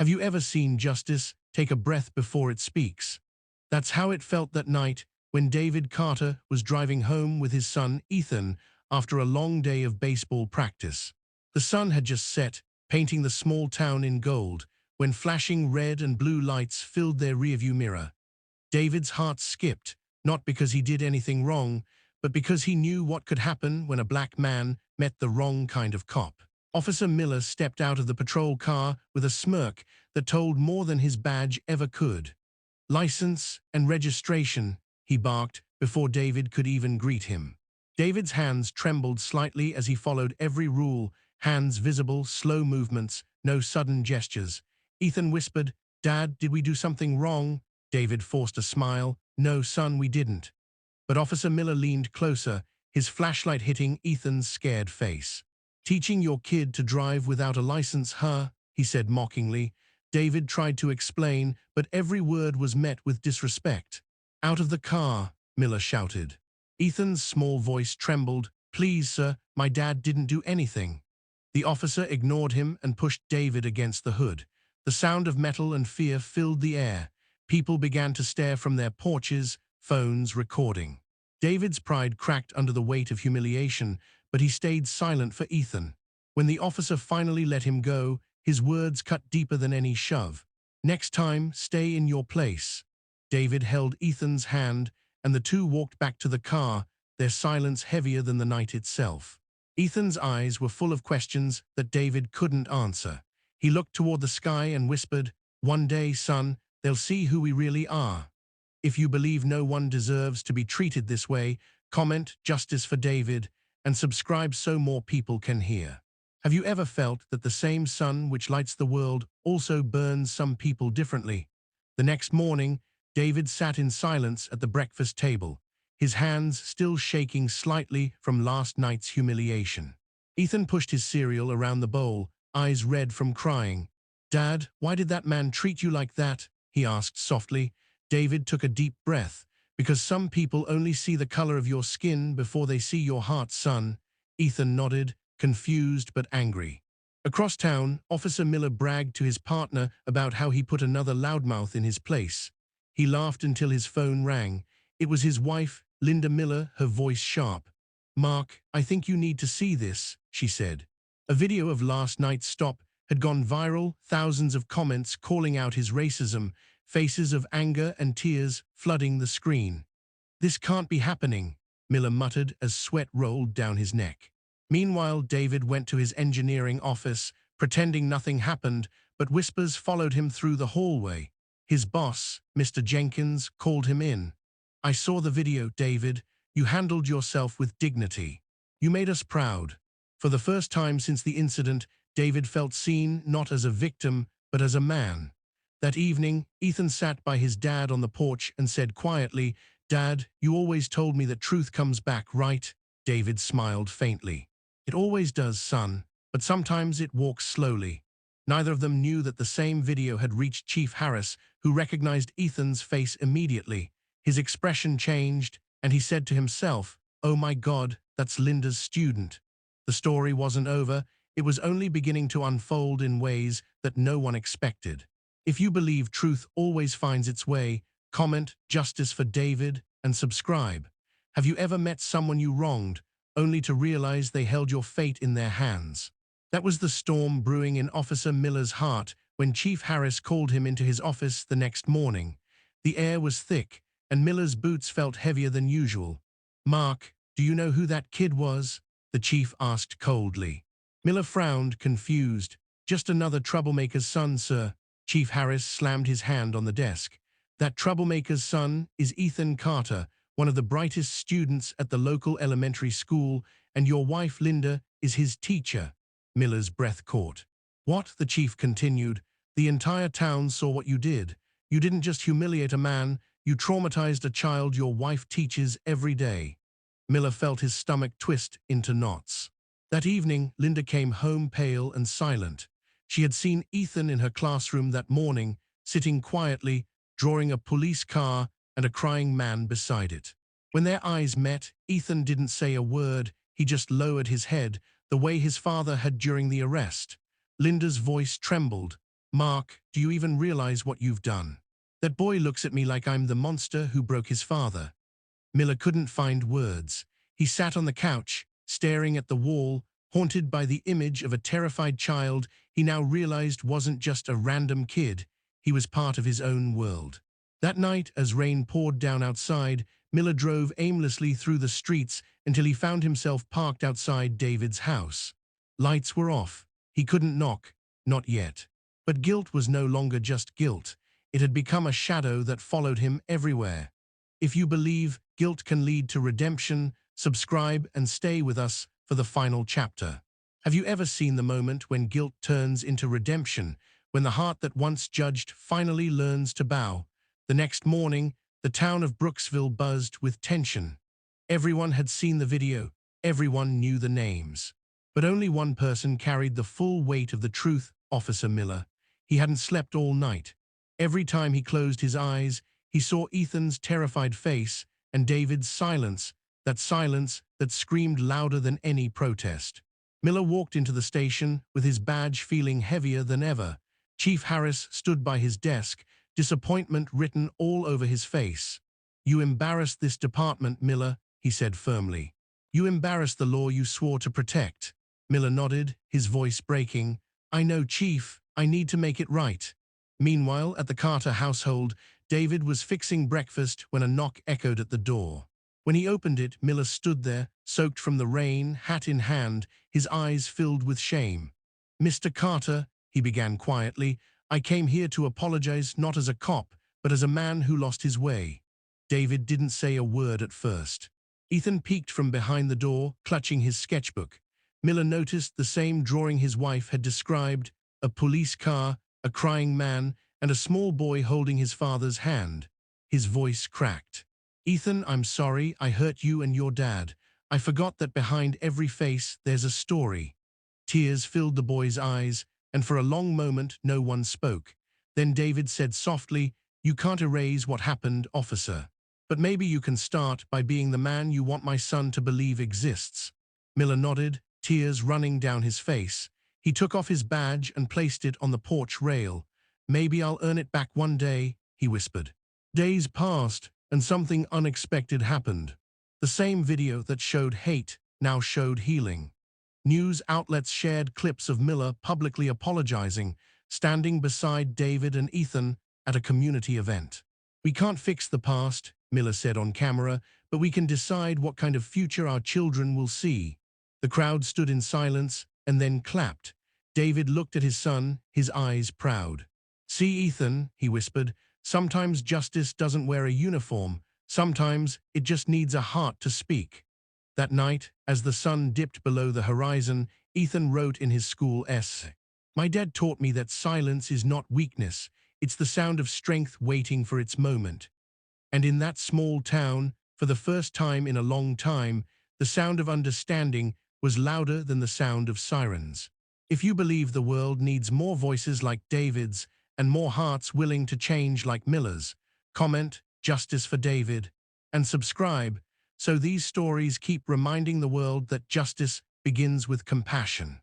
Have you ever seen justice take a breath before it speaks? That's how it felt that night when David Carter was driving home with his son Ethan after a long day of baseball practice. The sun had just set, painting the small town in gold, when flashing red and blue lights filled their rearview mirror. David's heart skipped, not because he did anything wrong, but because he knew what could happen when a black man met the wrong kind of cop. Officer Miller stepped out of the patrol car with a smirk that told more than his badge ever could. "License and registration," he barked before David could even greet him. David's hands trembled slightly as he followed every rule, hands visible, slow movements, no sudden gestures. Ethan whispered, "Dad, did we do something wrong?" David forced a smile. "No, son, we didn't." But Officer Miller leaned closer, his flashlight hitting Ethan's scared face. "Teaching your kid to drive without a license, huh?" he said mockingly. David tried to explain, but every word was met with disrespect. "Out of the car," Miller shouted. Ethan's small voice trembled. "Please, sir, my dad didn't do anything." The officer ignored him and pushed David against the hood. The sound of metal and fear filled the air. People began to stare from their porches, phones recording. David's pride cracked under the weight of humiliation, but he stayed silent for Ethan. When the officer finally let him go, his words cut deeper than any shove. "Next time, stay in your place." David held Ethan's hand, and the two walked back to the car, their silence heavier than the night itself. Ethan's eyes were full of questions that David couldn't answer. He looked toward the sky and whispered, "One day, son, they'll see who we really are." If you believe no one deserves to be treated this way, comment "Justice for David" and subscribe so more people can hear. Have you ever felt that the same sun which lights the world also burns some people differently? The next morning, David sat in silence at the breakfast table, his hands still shaking slightly from last night's humiliation. Ethan pushed his cereal around the bowl, eyes red from crying. "Dad, why did that man treat you like that?" he asked softly. David took a deep breath. "Because some people only see the color of your skin before they see your heart, son." Ethan nodded, confused but angry. Across town, Officer Miller bragged to his partner about how he put another loudmouth in his place. He laughed until his phone rang. It was his wife, Linda Miller, her voice sharp. "Mark, I think you need to see this," she said. A video of last night's stop had gone viral, thousands of comments calling out his racism, faces of anger and tears flooding the screen. "This can't be happening," Miller muttered as sweat rolled down his neck. Meanwhile, David went to his engineering office, pretending nothing happened, but whispers followed him through the hallway. His boss, Mr. Jenkins, called him in. "I saw the video, David. You handled yourself with dignity. You made us proud." For the first time since the incident, David felt seen not as a victim, but as a man. That evening, Ethan sat by his dad on the porch and said quietly, "Dad, you always told me that truth comes back, right?" David smiled faintly. "It always does, son, but sometimes it walks slowly." Neither of them knew that the same video had reached Chief Harris, who recognized Ethan's face immediately. His expression changed, and he said to himself, "Oh my God, that's Linda's student." The story wasn't over. It was only beginning to unfold in ways that no one expected. If you believe truth always finds its way, comment "Justice for David" and subscribe. Have you ever met someone you wronged, only to realize they held your fate in their hands? That was the storm brewing in Officer Miller's heart when Chief Harris called him into his office the next morning. The air was thick, and Miller's boots felt heavier than usual. "Mark, do you know who that kid was?" the chief asked coldly. Miller frowned, confused. "Just another troublemaker's son, sir." Chief Harris slammed his hand on the desk. "That troublemaker's son is Ethan Carter, one of the brightest students at the local elementary school, and your wife, Linda, is his teacher." Miller's breath caught. "What?" the chief continued. "The entire town saw what you did. You didn't just humiliate a man, you traumatized a child your wife teaches every day." Miller felt his stomach twist into knots. That evening, Linda came home pale and silent. She had seen Ethan in her classroom that morning, sitting quietly, drawing a police car and a crying man beside it. When their eyes met, Ethan didn't say a word, he just lowered his head, the way his father had during the arrest. Linda's voice trembled. Mark, do you even realize what you've done? That boy looks at me like I'm the monster who broke his father. Miller couldn't find words. He sat on the couch, staring at the wall, haunted by the image of a terrified child he now realized wasn't just a random kid, he was part of his own world. That night, as rain poured down outside, Miller drove aimlessly through the streets until he found himself parked outside David's house. Lights were off. He couldn't knock, not yet. But guilt was no longer just guilt. It had become a shadow that followed him everywhere. If you believe guilt can lead to redemption, subscribe and stay with us for the final chapter. Have you ever seen the moment when guilt turns into redemption, when the heart that once judged finally learns to bow? The next morning, the town of Brooksville buzzed with tension. Everyone had seen the video, everyone knew the names. But only one person carried the full weight of the truth, Officer Miller. He hadn't slept all night. Every time he closed his eyes, he saw Ethan's terrified face and David's silence that screamed louder than any protest. Miller walked into the station with his badge feeling heavier than ever. Chief Harris stood by his desk, disappointment written all over his face. "You embarrassed this department, Miller," he said firmly. "You embarrassed the law you swore to protect." Miller nodded, his voice breaking. "I know, Chief. I need to make it right." Meanwhile, at the Carter household, David was fixing breakfast when a knock echoed at the door. When he opened it, Miller stood there, soaked from the rain, hat in hand, his eyes filled with shame. "Mr. Carter," he began quietly, "I came here to apologize not as a cop, but as a man who lost his way." David didn't say a word at first. Ethan peeked from behind the door, clutching his sketchbook. Miller noticed the same drawing his wife had described: a police car, a crying man, and a small boy holding his father's hand. His voice cracked. "Ethan, I'm sorry I hurt you and your dad. I forgot that behind every face there's a story." Tears filled the boy's eyes, and for a long moment no one spoke. Then David said softly, "You can't erase what happened, officer. But maybe you can start by being the man you want my son to believe exists." Miller nodded, tears running down his face. He took off his badge and placed it on the porch rail. "Maybe I'll earn it back one day," he whispered. Days passed, and something unexpected happened. The same video that showed hate now showed healing. News outlets shared clips of Miller publicly apologizing, standing beside David and Ethan at a community event. "We can't fix the past," Miller said on camera, "but we can decide what kind of future our children will see." The crowd stood in silence and then clapped. David looked at his son, his eyes proud. "See, Ethan," he whispered, "sometimes justice doesn't wear a uniform. Sometimes it just needs a heart to speak." That night, as the sun dipped below the horizon, Ethan wrote in his school essay, "My dad taught me that silence is not weakness, it's the sound of strength waiting for its moment." And in that small town, for the first time in a long time, the sound of understanding was louder than the sound of sirens. If you believe the world needs more voices like David's and more hearts willing to change like Miller's, comment "Justice for David" and subscribe so these stories keep reminding the world that justice begins with compassion.